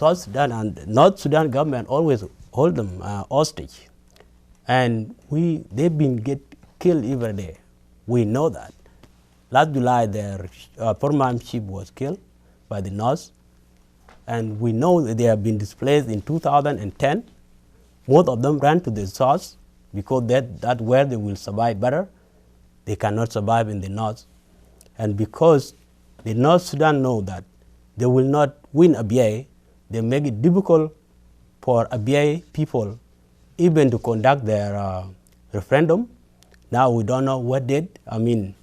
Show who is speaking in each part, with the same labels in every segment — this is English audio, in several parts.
Speaker 1: South Sudan and North Sudan government always hold them hostage. And they've been killed every day. We know that. Last July, their paramount chief was killed by the North. And we know that they have been displaced in 2010. Most of them ran to the South because that's where they will survive better. They cannot survive in the North. And because the North Sudan know that they will not win Abyei, they make it difficult for Abyei people even to conduct their referendum. Now we don't know what date. I mean,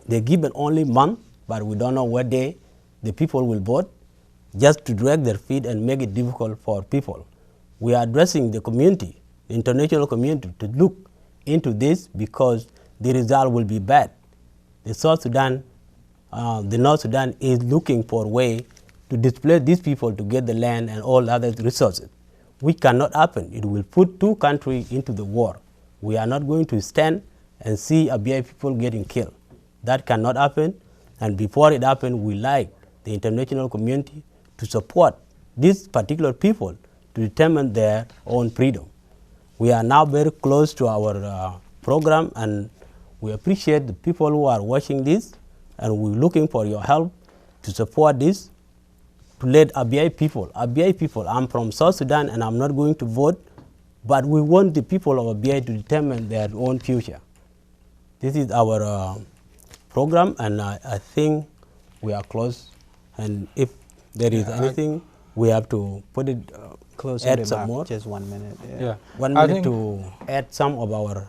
Speaker 1: they give it only month, but we don't know what day the people will vote, just to drag their feet and make it difficult for people. We are addressing the community, the international community, to look into this because the result will be bad. The North Sudan is looking for a way to displace these people to get the land and all other resources, which cannot happen. It will put two countries into the war. We are not going to stand and see Abyei people getting killed. That cannot happen, and before it happens, we like the international community to support these particular people to determine their own freedom. We are now very close to our program, and we appreciate the people who are watching this, and we're looking for your help to support this, to let Abyei people, I'm from South Sudan and I'm not going to vote, but we want the people of Abyei to determine their own future. This is our program, and I think we are close, and if there is anything, we have to put it, add some more.
Speaker 2: Just 1 minute.
Speaker 3: Yeah.
Speaker 1: 1 minute to add some of our.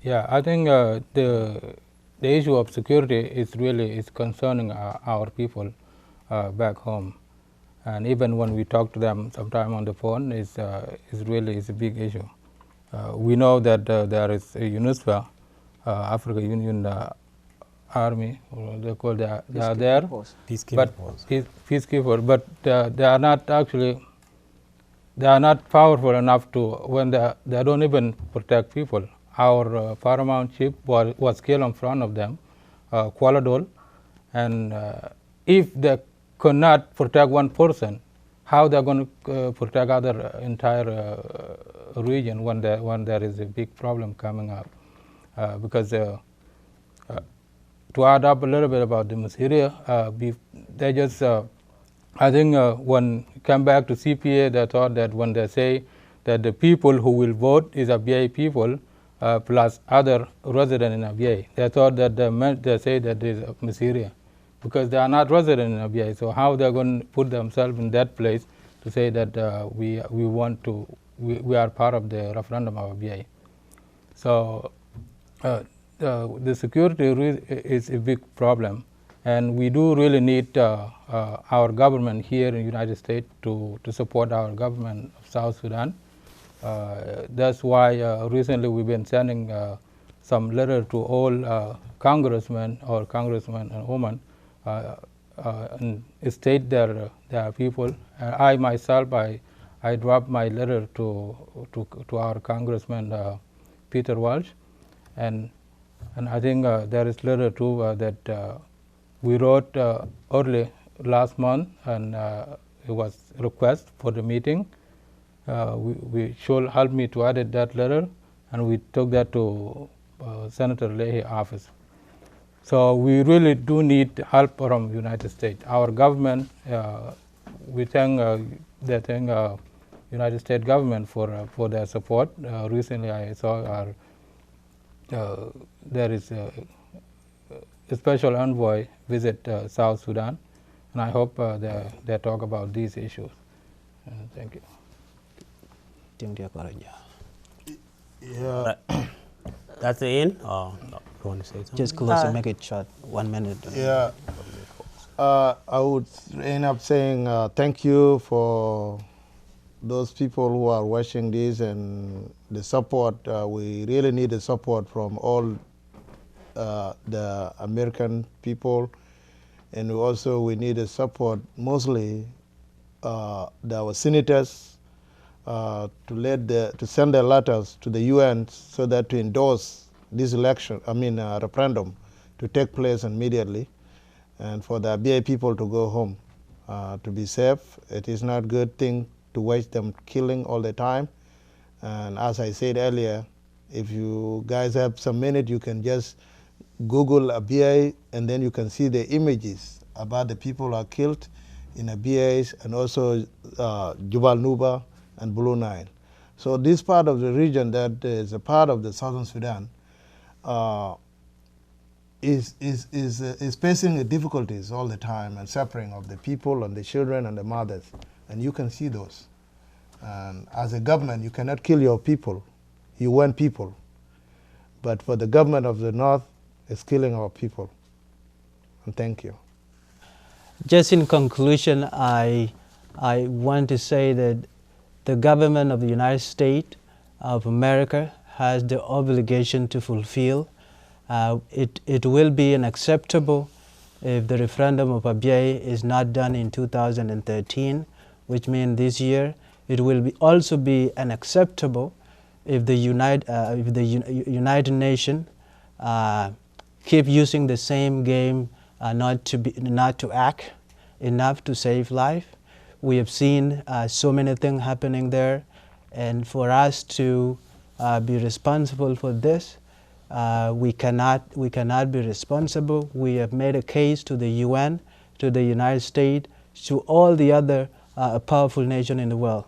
Speaker 3: Yeah, I think the issue of security is concerning our people back home, and even when we talk to them sometime on the phone, is a big issue. We know that there is a UNISWA, African Union Army, or they call they are there, peacekeeper, but they are not actually. They are not powerful enough to when they don't even protect people. Our paramount chief was killed in front of them, Kuala, and if they could not protect one person, how they're going to protect other entire region when there is a big problem coming up? Because to add up a little bit about the Syria, they just I think when come back to CPA, they thought that when they say that the people who will vote is Abyei people plus other residents in Abyei, they thought that they say that there is Syria, because they are not resident in Abyei. So how they're going to put themselves in that place to say that we are part of the referendum of Abyei? So the security is a big problem, and we do really need our government here in the United States to support our government of South Sudan. That's why recently we've been sending some letter to all congressmen and women and state their people. I myself, I dropped my letter to our Congressman Peter Walsh, and I think there is letter too that we wrote early last month, and it was a request for the meeting. We should help me to edit that letter, and we took that to Senator Leahy's office. So we really do need help from the United States. Our government, we thank the United States government for their support. Recently, I saw there is a special envoy visit South Sudan, and I hope they talk about these issues. Thank you.
Speaker 1: Yeah. That's the end. No, you want to say something?
Speaker 2: Just close and make it short. 1 minute.
Speaker 4: Yeah. I would end up saying thank you for those people who are watching this and the support. We really need the support from all the American people, and also we need the support mostly our senators to send their letters to the UN so that to endorse this election, referendum to take place immediately, and for the Abyei people to go home. to be safe. It is not a good thing to watch them killing all the time. And as I said earlier, if you guys have some minute, you can just Google Abyei, and then you can see the images about the people who are killed in Abyei and also Jubal Nuba and Blue Nile. So this part of the region that is a part of the Southern Sudan is facing the difficulties all the time and suffering of the people and the children and the mothers. And you can see those. And as a government, you cannot kill your people. You want people. But for the government of the North, it's killing our people. And thank you.
Speaker 2: Just in conclusion, I want to say that the government of the United States of America has the obligation to fulfill. It will be unacceptable if the referendum of Abyei is not done in 2013, which means this year. It will also be unacceptable if the United Nations keep using the same game, not to act enough to save life. We have seen so many things happening there, and for us to be responsible for this, we cannot be responsible. We have made a case to the UN, to the United States, to all the other powerful nations in the world.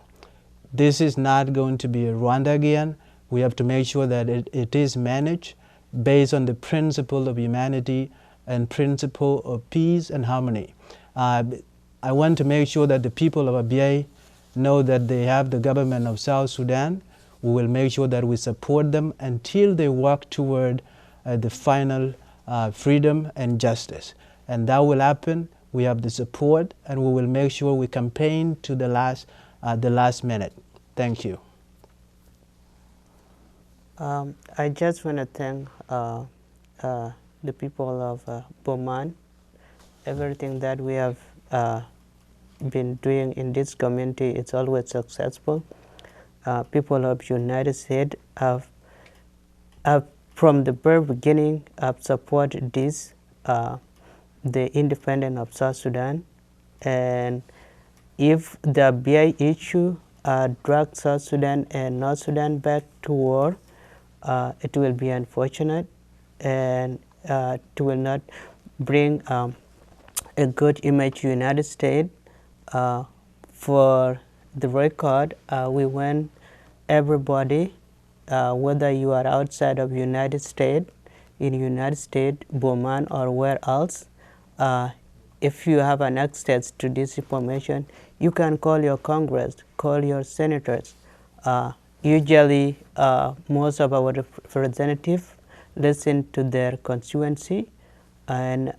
Speaker 2: This is not going to be a Rwanda again. We have to make sure that it is managed based on the principle of humanity and principle of peace and harmony. I want to make sure that the people of Abyei know that they have the government of South Sudan. We will make sure that we support them until they work toward the final freedom and justice. And that will happen. We have the support, and we will make sure we campaign to the last minute. Thank you.
Speaker 5: I just want to thank the people of Boman. Everything that we have been doing in this community is always successful. People of United States have from the very beginning have supported this, the independence of South Sudan. And if the Abyei issue drag South Sudan and North Sudan back to war, it will be unfortunate, and it will not bring a good image to United States. For the record, we want everybody, whether you are outside of United States, in United States, Boman, or where else, if you have an access to this information, you can call your Congress, call your senators. Usually, most of our representatives listen to their constituency, and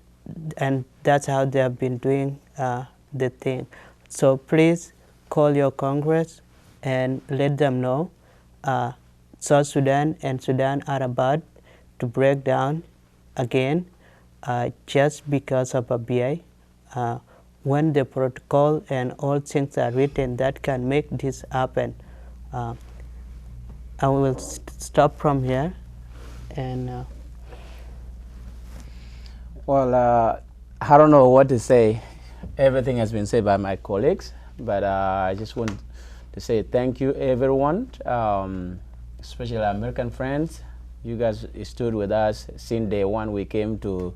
Speaker 5: that's how they have been doing the thing. So please call your Congress and let them know South Sudan and Sudan are about to break down again just because of Abyei. When the protocol and all things are written that can make this happen. I will stop from here. And
Speaker 6: well, I don't know what to say. Everything has been said by my colleagues, but I just want to say thank you, everyone, especially our American friends. You guys stood with us since day one we came to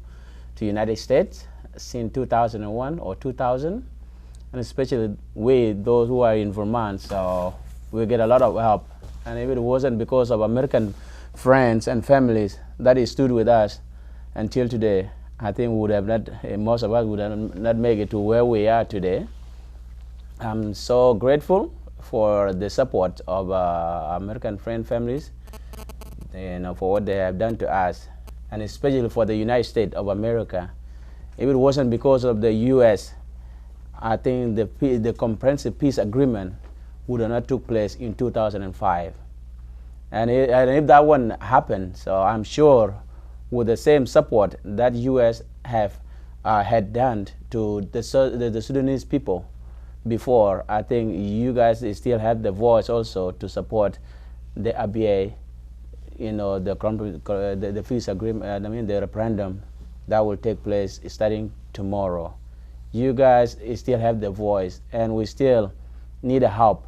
Speaker 6: United States, since 2001 or 2000, and especially those who are in Vermont, so we get a lot of help. And if it wasn't because of American friends and families that stood with us until today, I think we would have not, most of us would have not make it to where we are today. I'm so grateful for the support of American friend families, for what they have done to us, and especially for the United States of America. If it wasn't because of the U.S., I think the comprehensive peace agreement would have not took place in 2005. And if that one happened, so I'm sure with the same support that U.S. had done to the Sudanese people before, I think you guys still have the voice also to support the Abyei, the peace agreement, the referendum that will take place starting tomorrow. you guys still have the voice, and we still need help.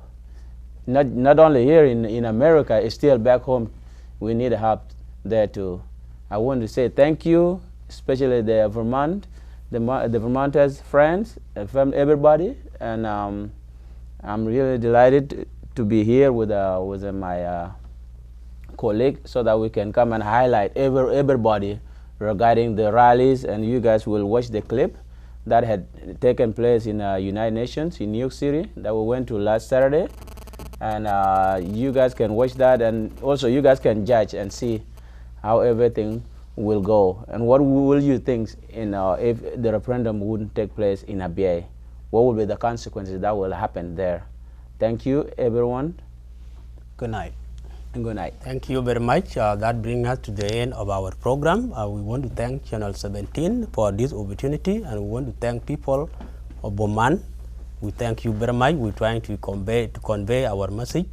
Speaker 6: Not only here in America, it's still back home. We need help there too. I want to say thank you, especially the Vermont, the Vermonters friends, everybody, and I'm really delighted to be here with my colleague, so that we can come and highlight everybody regarding the rallies, and you guys will watch the clip that had taken place in United Nations in New York City that we went to last Saturday, and you guys can watch that, and also you guys can judge and see how everything will go, and what will you think if the referendum wouldn't take place in Abyei? What will be the consequences that will happen there? Thank you, everyone.
Speaker 1: Good night.
Speaker 6: And good night.
Speaker 1: Thank you very much. That brings us to the end of our program. We want to thank Channel 17 for this opportunity, and we want to thank people of Boman. We thank you very much. We're trying to convey our message